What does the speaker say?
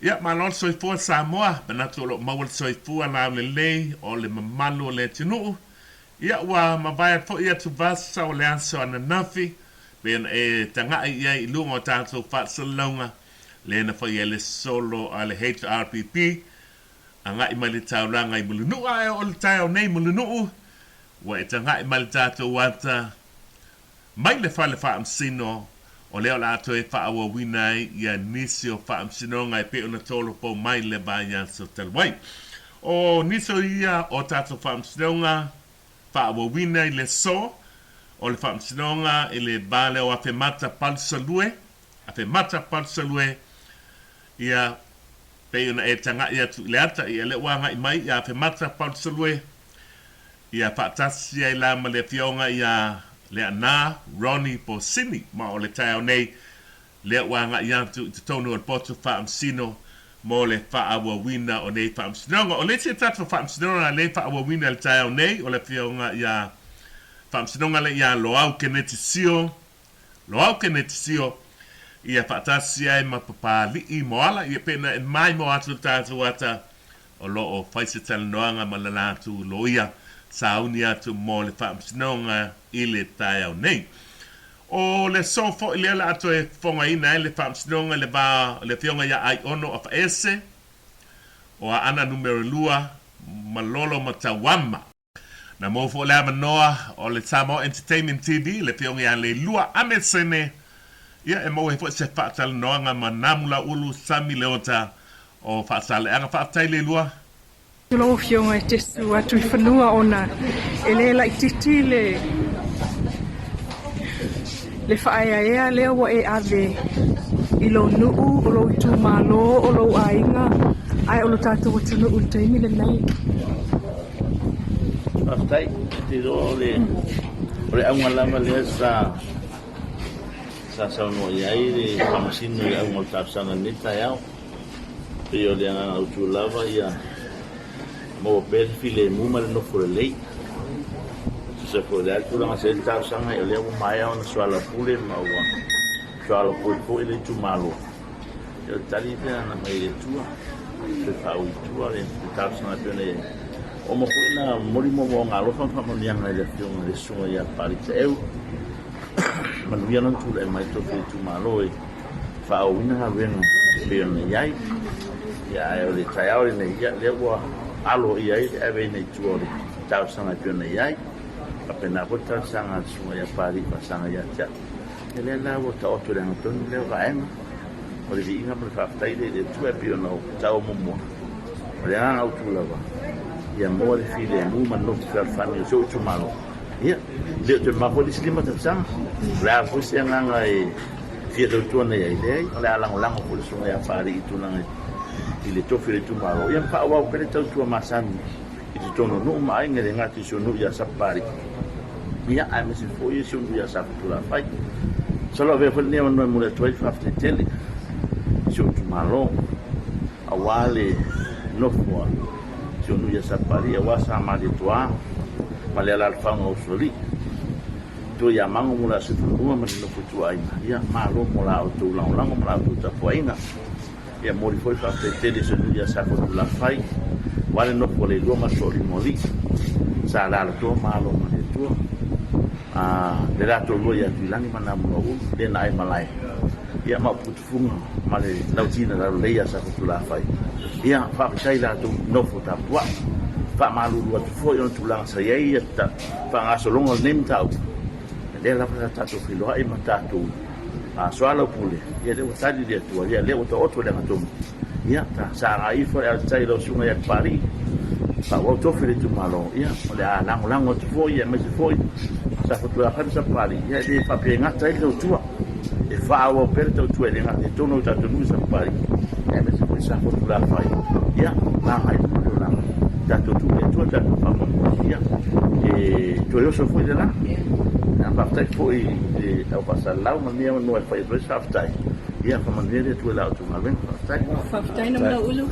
Ia malon soifua Samoa, manatu lo mawal soifua la lei o le mamalu o le tinu. Ia wa mavaya fo ia tu vasa o le anso ananafi. Ben tangai ia i lunga o tātou whatsalonga. Le na fo ia le solo a le HRPP. Anga i mali tauranga i mulunua e o le tau nei mulunuu. Wa tangai mali tātou wata. Mai le whale whaamsino. O leo la ato e whaawa winai ia nisi o whaamsinonga e pe ona tolo po mai le vaya so talwai. O niso ia o tato whaamsinonga whaawa winai le so o le whaamsinonga e le bale o afe mata palsalue. Afe mata palsalue ia pe ona e tanga ia tu le ata ia le wanga i mai ia afe mata palsalue. Ia whaatasi ai lama le fionga ia le ana Ronnie Bosini ma o le tau nei le wanga iantu te tonu o poto whaamsino mo le whaawawina o nei whaamsinonga o le te tatu whaamsinonga le whaawawina le tau nei o le whionga ia whaamsinonga le ia loau kenetisio ia whaatasi ai ma papali i moala ia pena e mai mo atu tatu wata o lo o whaisitala noanga ma la natu loia sauni atu mo le whaamsinonga i le taiau nei. O le sofo i le ala atu e whonga ina e le whaamsinonga le whionga ia ai ono a whaese o a ana numero lua malolo matawama. Na mofo le amanoa o le Samoa Entertainment TV le whionga ia le lua amesene ia e mo e fo se whaatala noanga ma namula ulu sami leota o whaatale anga whaatai le lua. Lo fionga e tesu atu I whanua ona e le lai titi le whaaya ea leo wa e ave I lo nuu o lo tu malo o lo ainga ai o lo tātou o tunu o teimi le nei. Aftai, te do le aunga lama le sa no iai le kamasino I aunga tapsanga nita yao pe o le anga utu lava ia mo per file muma no for lei se for da tu la se ta sanga e le mai ona swala pule ma wa swala pule le tu malo e tali na mai le tua se fa u tua le ta sanga pele o mo na mori mo nga lo fa mo nyanga le fiona le so ya pari te eu man via non tu le mai to tu malo e fa u na venga pe na yai ya e le taiao le ya le wa alo iai ave nei tuori tau sanga pena iai apena bota sanga sua ya pari pasanga ya tia ele na bota oto le nton le vaena o le inga per faftai le tua pena tau momo le ana auto lava ya mo le file mu man no fer fani so tu malo ya le te ma poli slima ta sanga la fusi nga e fie do tuona ya idei la lang ko le sua ya pari tu na le tofi le tumaro ia pa wa pele tau tua masani I te tono no mai ngere ngati so no ia sapari ia ai mesi fo ia so no ia sapula fai solo ve fo ne no mo le 12 after tele so tumaro awale no fo so no ia sapari wa sa ma de tua male ala fa no soli to ia mango mo la so no ma no fo tua ia malo mo la o to lang mo la o ta fo ina ia mori foi fa tele se dia sa ko la fai wale no pole lo ma soli moli sa la to malo ma de to de la to lo ia tilangi mana mo de na ai malai ia ma putu funga male lautina la le ia sa ko la fai ia fa sai la to no fota wa fa malu lo to foi on tulang sa ia ta fa ngaso longo nem tau de la fa ta to filo ai mata to soala pule ia le tadi dia tua ia le to otro le matum ia ta sara I fo al tai lo sunga ia pari pa o to fere tu malo ia o le lang o tu foi ia me foi sa foto la fa pari ia de fa pe nga tai lo tua e fa o per to tu le nga te tono ta tu sa pari ia me foi sa foto la fa ia la hai tu la ta tu tu ta fa mo ia e tu yo so foi de lá a parte foi ao passar lá uma minha não foi dois aftai ia para maneira tu lá tu mal bem aftai Faftai não dá ulo.